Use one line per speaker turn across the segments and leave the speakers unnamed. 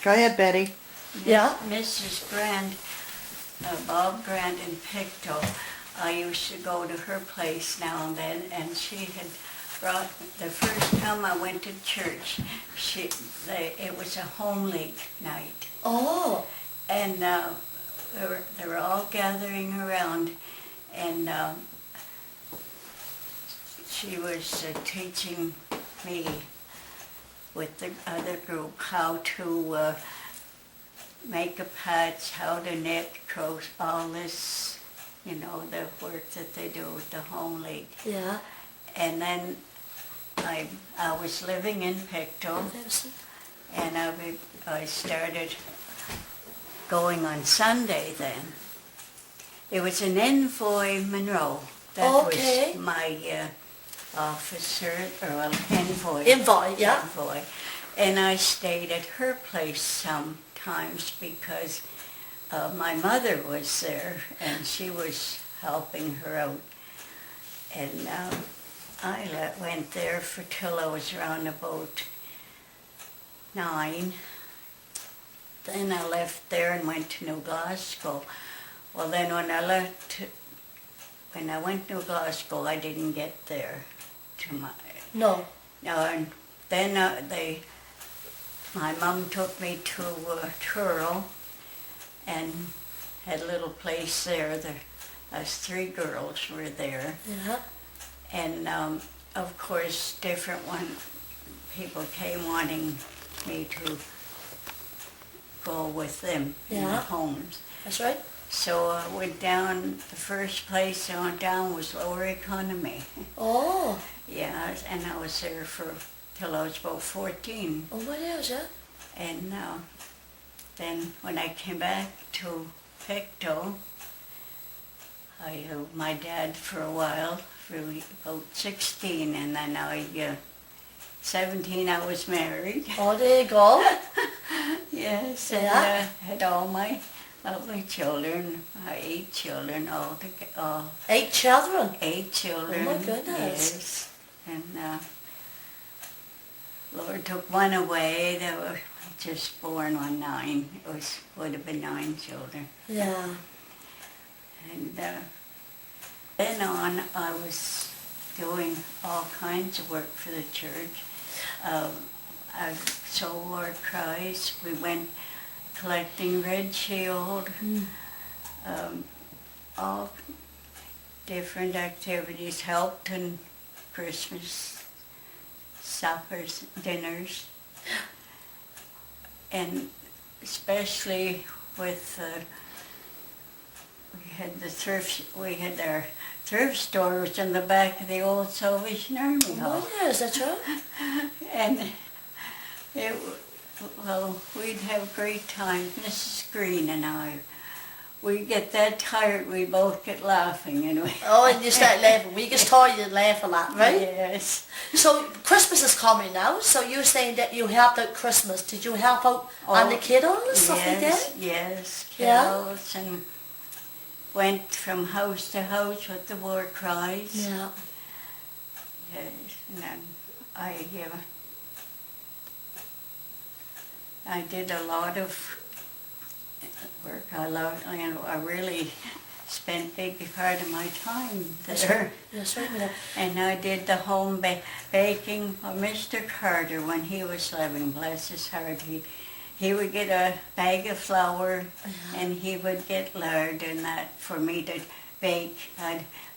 Go ahead, Betty.
Yeah.
Mrs. Grant, Bob Grant in Pictou, I used to go to her place now and then, and she had brought, the first time I went to church, it was a home league night.
Oh.
And they were all gathering around, and she was teaching me with the other group how to make a patch, how to knit, crochet, all this, you know, the work that they do with the home league.
Yeah.
And then I was living in Pictou, and I started going on Sunday then. It was in Envoy, Monroe. That was my officer, or well, Envoy.
Envoy, yeah.
Envoy. And I stayed at her place sometimes because my mother was there and she was helping her out. And I went there till I was around about 9. Then I left there and went to New Glasgow. Well, then when I went to New Glasgow, I didn't get there to my...
No.
No, and then my mum took me to Truro and had a little place there. Us 3 girls were there.
Yeah.
And of course, different people came wanting me to go with them in the homes.
That's right.
So I went down, the first place I went down was Lower Economy.
Oh.
Yeah, and I was there till I was about 14.
Oh, what else, yeah?
And then when I came back to Pictou, I lived with my dad for a while, for about 16, and then 17 I was married.
Oh, there you go.
Yes, and had all my lovely children, 8 children all together.
8 children?
8 children.
Oh my goodness.
Yes, and Lord took one away. They were just born on 9. It would have been 9 children.
Yeah.
And then on, I was doing all kinds of work for the church. I sold war cries. We went collecting Red Shield, all different activities, helped in Christmas suppers, dinners, and especially with we had our thrift stores in the back of the old Salvation Army Hall.
Oh, yes, that's right.
And we'd have great times. Mrs. Green and I, we get that tired, we both get laughing, and we...
Oh, and you start laughing. We get tired and laugh a lot, right?
Yes.
So Christmas is coming now, so you're saying that you helped out Christmas. Did you help out on the kiddos and stuff like that?
Yes,
Yeah.
kiddos, and went from house to house with the war cries.
Yeah.
Yes, and then I did a lot of work. I really spent a big part of my time there.
That's right, madam.
And I did the home baking of Mr. Carter when he was living, bless his heart. He would get a bag of flour and he would get lard and that for me to bake.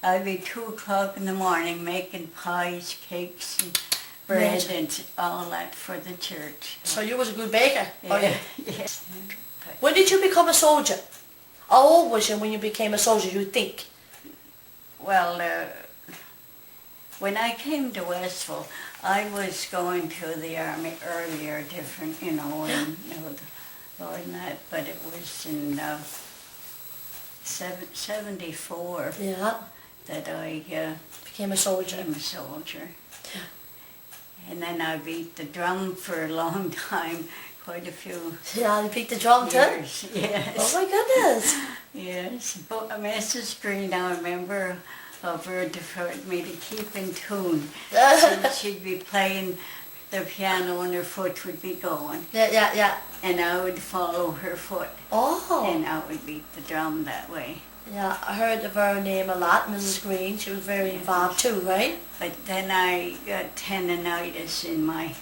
I'd be 2 o'clock in the morning making pies, cakes, and bread and all that for the church.
So you was a good baker?
Yeah. Yes.
When did you become a soldier? How old was you when you became a soldier, you think?
Well, when I came to Westville, I was going to the army earlier, different, and more than that, but it was in 74 that I
became a soldier.
And then I beat the drum for a long time, quite a few
Yeah, you beat the drum too?
years. Yes.
Oh my goodness.
Yes, but Mrs. Green, I remember of her for me to keep in tune. So she'd be playing the piano and her foot would be going.
Yeah.
And I would follow her foot.
Oh.
And I would beat the drum that way.
Yeah, I heard of her name a lot, Mrs. Green. She was very involved too, right?
But then I got tendonitis in my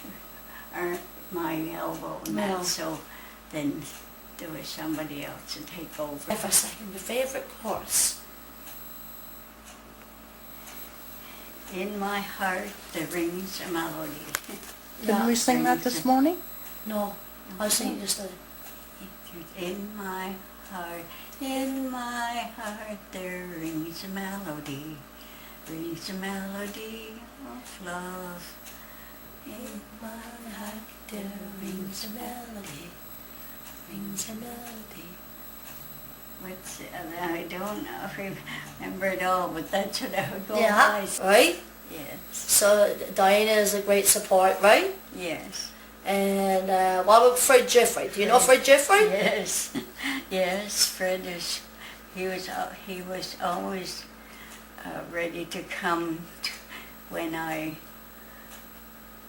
elbow and
Yeah.
that, so then there was somebody else to take over.
For a second, your favourite chorus?
In my heart there rings a melody.
Didn't we sing that this morning?
No, I was singing just a...
In my heart there rings a melody of love.
In my heart there rings a melody,
What's I don't remember it all, but that's what I would go
Yeah,
by.
right?
Yes.
So Diana is a great support, right?
Yes.
And what about Fred Jeffrey? Do you know Fred Jeffrey?
Yes. Yes, Fred he was always ready to come when I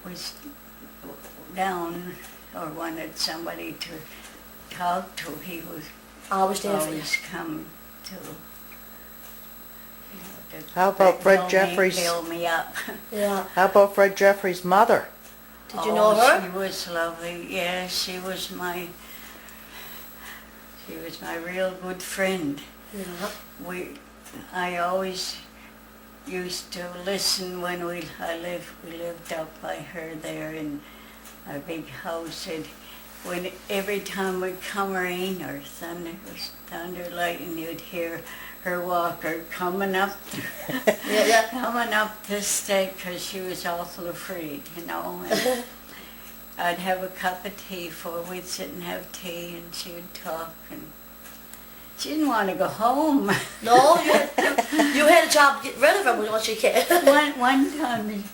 was down or wanted somebody to talk to. He was
Always there for you.
always come to.
How about Fred Jeffries?
Build me up.
Yeah.
How about Fred Jeffries' mother?
Did you know her?
She was lovely. Yes, she was my real good friend.
Yeah.
I always used to listen when we lived up by her there in a big house. And every time we'd come rain or thunder lightning, you'd hear her walker coming up,
Yeah.
coming up the step, because she was awful afraid, you know. And I'd have a cup of tea for her. We'd sit and have tea, and she would talk, and she didn't want to go home.
No, you had a job to get rid of her once you came.
One time,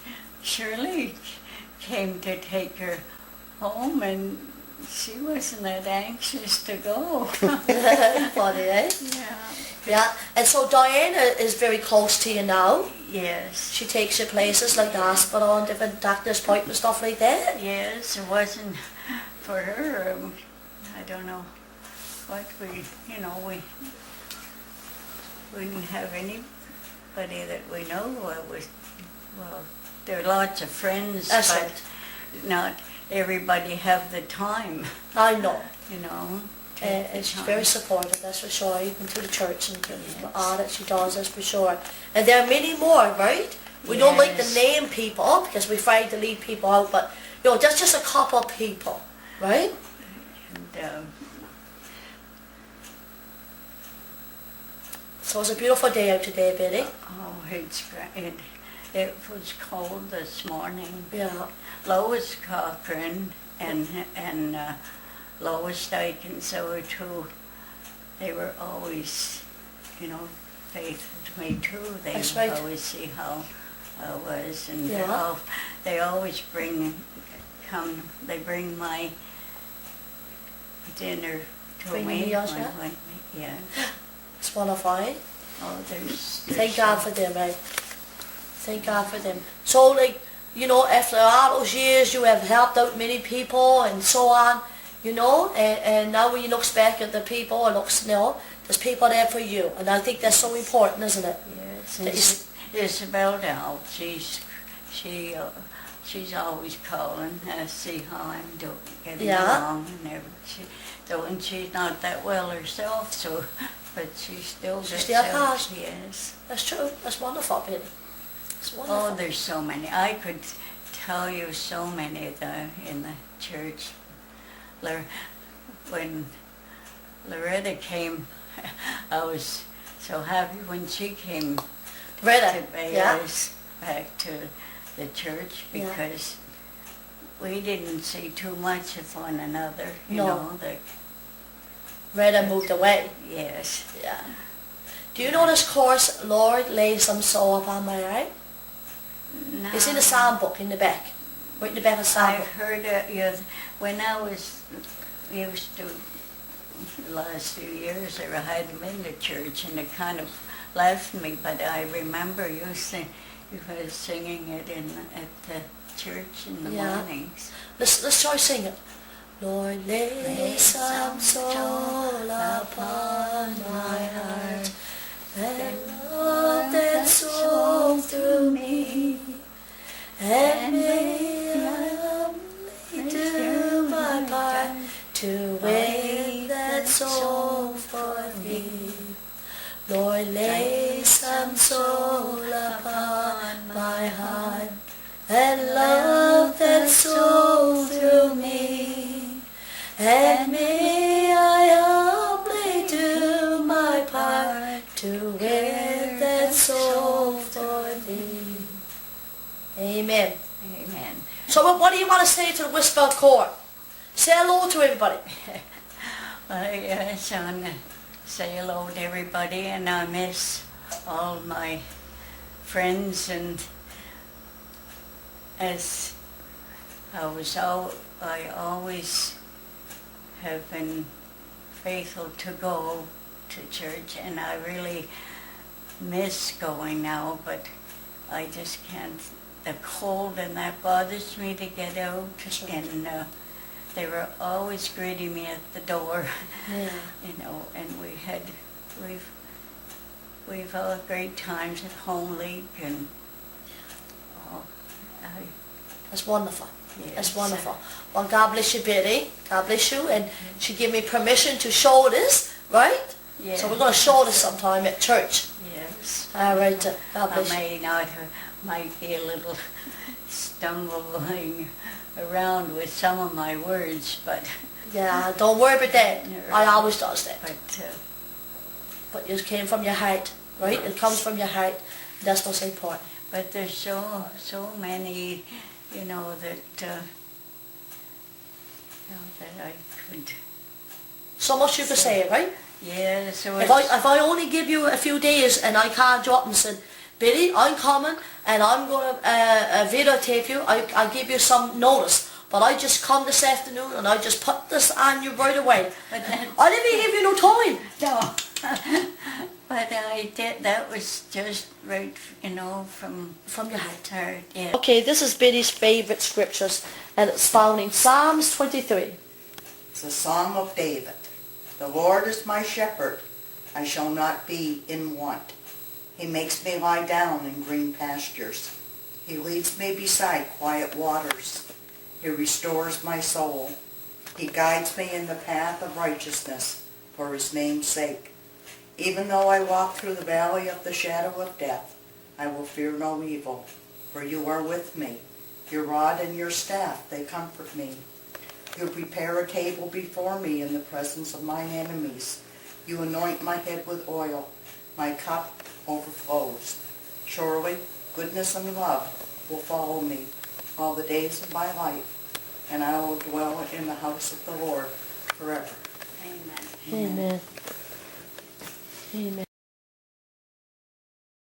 Shirley came to take her home, and she wasn't that anxious to go.
Funny, eh?
Yeah.
Yeah. And so Diana is very close to you now.
Yes.
She takes you places like the hospital and different doctor's appointments, stuff like that.
Yes, it wasn't for her. I don't know what we didn't have anybody that we know. There are lots of friends,
That's
but
right.
not everybody have the time,
I know.
you know.
And she's very supportive, that's for sure, even to the church and to all that she does, that's for sure. And there are many more, right? We don't like to
Yes.
name people because we're afraid to leave people out, but that's just a couple of people, right?
And,
So it's a beautiful day out today, Betty.
it was cold this morning.
Yeah.
Lois Cochran and Lois Dykens, so were two. They were always, faithful to me too. They
That's
would
right.
always see how I was, and
Yeah.
they always bring my dinner to
Bring
me.
yours, yeah?
Yeah.
It's wonderful.
Oh, there's
Thank God for them, right? Thank God for them. So, after all those years, you have helped out many people and so on, and now when you look back at the people, there's people there for you. And I think that's so important, isn't it?
Yes,
That you
Isabel Dow, she's always calling, see how I'm getting along and everything. And she's not that well herself, but she still gets
still
out.
has.
Yes.
That's true. That's wonderful, Betty. It's wonderful.
Oh, there's so many. I could tell you so many in the church. When Loretta came, I was so happy when she came
Reta,
to pay
yeah.
us back to the church,
Yeah.
because we didn't see too much of one another,
No.
That,
Reta moved away.
yes.
Yeah. Do you know this course, Lord lays them so upon my right?
No.
It's in the psalm book in the back. Right in the back of the psalm
I've
book.
heard it, when I was used to, the last few years, I hadn't been to church, and it kind of left me, but I remember you was singing it at the church in the
Yeah.
mornings.
Let's try singing. Lord, lay some soul upon my heart, and love that soul through me, and may I humbly do my part to win that soul for thee. Lord, lay some soul upon my heart, and love that soul through me, and may I humbly do my part to win that soul for thee. Amen.
Amen.
So what do you want to say to the Whisper Court? Say hello to everybody.
I just want to say hello to everybody, and I miss all my friends, and as I always have been faithful to go to church, and I really miss going now, but I just can't. The cold and that bothers me to get out, and they were always greeting me at the door,
Yeah.
you know, and we've all great times at Home League, and
That's wonderful.
yes.
That's wonderful. Well, God bless you, Betty. God bless you. And she gave me permission to show this, right?
Yes.
So we're going to show this sometime at church.
Yes.
All right. God
I
bless you.
may not, might be a little stumbling around with some of my words, but
Yeah, don't worry about that.
Yeah.
I always does that.
but
But it came from your heart, right? It comes from your heart. That's what's important.
but there's so many, you know, that that I could.
So much you could say, right?
Yeah, so
If I only give you a few days and I called you up and said, Billy, I'm coming and I'm going to videotape you, I give you some notice. But I just come this afternoon and I just put this on you right away. I didn't even give you no time.
No. But I did, that was just right, you know,
From your heart.
her, yeah.
Okay, this is Billy's favourite scriptures and it's found in Psalms 23.
It's a Psalm of David. The Lord is my shepherd, I shall not be in want. He makes me lie down in green pastures. He leads me beside quiet waters. He restores my soul. He guides me in the path of righteousness for his name's sake. Even though I walk through the valley of the shadow of death, I will fear no evil, for you are with me. Your rod and your staff, they comfort me. You prepare a table before me in the presence of mine enemies. You anoint my head with oil. My cup overflows. Surely goodness and love will follow me all the days of my life, and I will dwell in the house of the Lord